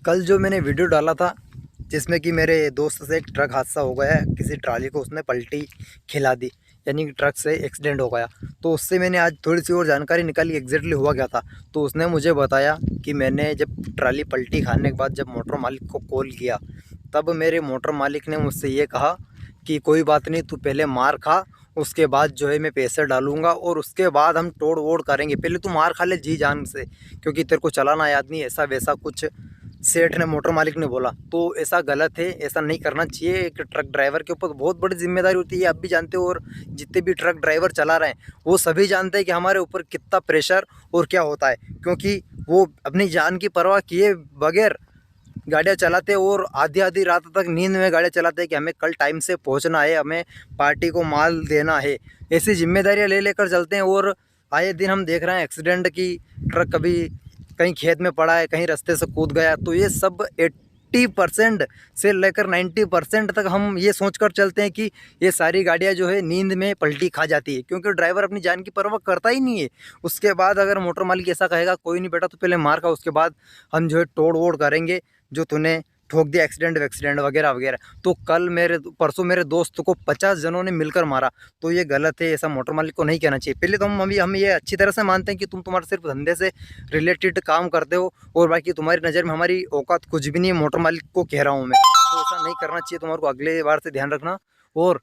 कल जो मैंने वीडियो डाला था जिसमें कि मेरे दोस्त से एक ट्रक हादसा हो गया है, किसी ट्राली को उसने पलटी खिला दी, यानी कि ट्रक से एक्सीडेंट हो गया। तो उससे मैंने आज थोड़ी सी और जानकारी निकाली एग्जैक्टली हुआ क्या था। तो उसने मुझे बताया कि मैंने जब ट्राली पलटी खाने के बाद जब मोटर मालिक को कॉल किया, तब मेरे मोटर मालिक ने मुझसे ये कहा कि कोई बात नहीं, तू पहले मार खा, उसके बाद जो है मैं पैसे डालूंगा और उसके बाद हम तोड़ वोड़ करेंगे, पहले तू मार खा ले जी जान से, क्योंकि तेरे को चलाना याद नहीं, ऐसा वैसा कुछ सेठ ने मोटर मालिक ने बोला। तो ऐसा गलत है, ऐसा नहीं करना चाहिए। एक ट्रक ड्राइवर के ऊपर बहुत बड़ी जिम्मेदारी होती है, आप भी जानते हो, और जितने भी ट्रक ड्राइवर चला रहे हैं वो सभी जानते हैं कि हमारे ऊपर कितना प्रेशर और क्या होता है, क्योंकि वो अपनी जान की परवाह किए बगैर गाड़ियाँ चलाते हैं और आधी आधी रात तक नींद में गाड़ियाँ चलाते हैं कि हमें कल टाइम से पहुंचना है, हमें पार्टी को माल देना है। ऐसी जिम्मेदारियां ले लेकर चलते हैं और आए दिन हम देख रहे हैं एक्सीडेंट की। ट्रक कभी कहीं खेत में पड़ा है, कहीं रास्ते से कूद गया। तो ये सब 80% से लेकर 90% तक हम ये सोचकर चलते हैं कि ये सारी गाड़ियाँ जो है नींद में पलटी खा जाती है, क्योंकि ड्राइवर अपनी जान की परवाह करता ही नहीं है। उसके बाद अगर मोटर मालिक ऐसा कहेगा कोई नहीं बेटा, तो पहले मार खा, उसके बाद हम जो है तोड़ वोड़ करेंगे, जो तूने ठोक दिया एक्सीडेंट वैक्सीडेंट वगैरह वगैरह। तो कल परसों मेरे दोस्त को 50 जनों ने मिलकर मारा। तो ये गलत है, ऐसा मोटर मालिक को नहीं कहना चाहिए। पहले तो हम ये अच्छी तरह से मानते हैं कि तुम तुम्हारे सिर्फ धंधे से रिलेटेड काम करते हो और बाकी तुम्हारी नज़र में हमारी औकात कुछ भी नहीं है, मोटर मालिक को कह रहा हूँ मैं। तो ऐसा नहीं करना चाहिए, तुम्हारे को अगले बार से ध्यान रखना। और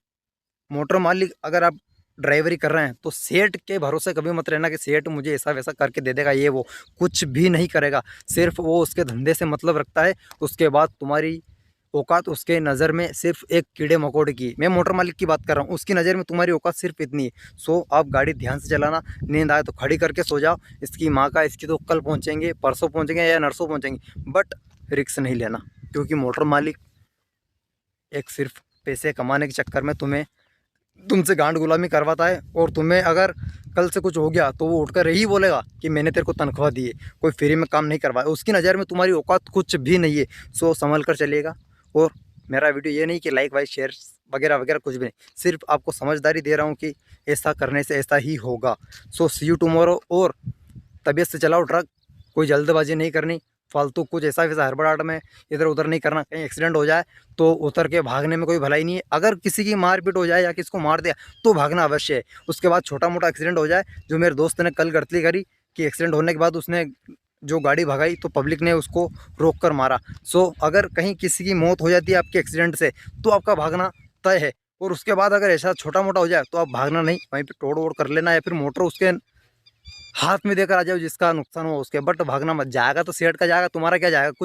मोटर मालिक अगर आप ड्राइवरी कर रहे हैं तो सेठ के भरोसे कभी मत रहना कि सेठ मुझे ऐसा वैसा करके दे देगा, ये वो कुछ भी नहीं करेगा। सिर्फ वो उसके धंधे से मतलब रखता है। उसके बाद तुम्हारी औकात उसके नज़र में सिर्फ एक कीड़े मकोड़े की। मैं मोटर मालिक की बात कर रहा हूँ, उसकी नज़र में तुम्हारी औकात सिर्फ इतनी है। सो आप गाड़ी ध्यान से चलाना, नींद आए तो खड़ी करके सो जाओ। इसकी माँ का इसकी तो कल पहुँचेंगे, परसों पहुँचेंगे या नरसों पहुँचेंगे, बट रिस्क नहीं लेना, क्योंकि मोटर मालिक एक सिर्फ पैसे कमाने के चक्कर में तुमसे गांड गुलामी करवाता है। और तुम्हें अगर कल से कुछ हो गया तो वो उठकर यही बोलेगा कि मैंने तेरे को तनख्वाह दी है, कोई फ्री में काम नहीं करवाया। उसकी नज़र में तुम्हारी औकात कुछ भी नहीं है। सो संभल कर चलिएगा। और मेरा वीडियो ये नहीं कि लाइक वाइक शेयर वगैरह वगैरह कुछ भी नहीं, सिर्फ आपको समझदारी दे रहा हूँ कि ऐसा करने से ऐसा ही होगा। सो सी यू टुमारो। और तबीयत से चलाओ ट्रक, कोई जल्दबाजी नहीं करनी, फालतू कुछ ऐसा वैसा हड़बड़ाहट में इधर उधर नहीं करना। कहीं एक्सीडेंट हो जाए तो उतर के भागने में कोई भलाई नहीं है। अगर किसी की मारपीट हो जाए या किसी को मार दिया तो भागना अवश्य है। उसके बाद छोटा मोटा एक्सीडेंट हो जाए, जो मेरे दोस्त ने कल गलती करी कि एक्सीडेंट होने के बाद उसने जो गाड़ी भगाई तो पब्लिक ने उसको रोक कर मारा। सो अगर कहीं किसी की मौत हो जाती है आपके एक्सीडेंट से तो आपका भागना तय है। और उसके बाद अगर ऐसा छोटा मोटा हो जाए तो आप भागना नहीं, वहीं पर तोड़ वोड़ कर लेना या फिर मोटर उसके हाथ में देकर आ जाओ जिसका नुकसान हुआ उसके। बट भागना मत, जाएगा तो सेठ का जाएगा, तुम्हारा क्या जाएगा कुछ।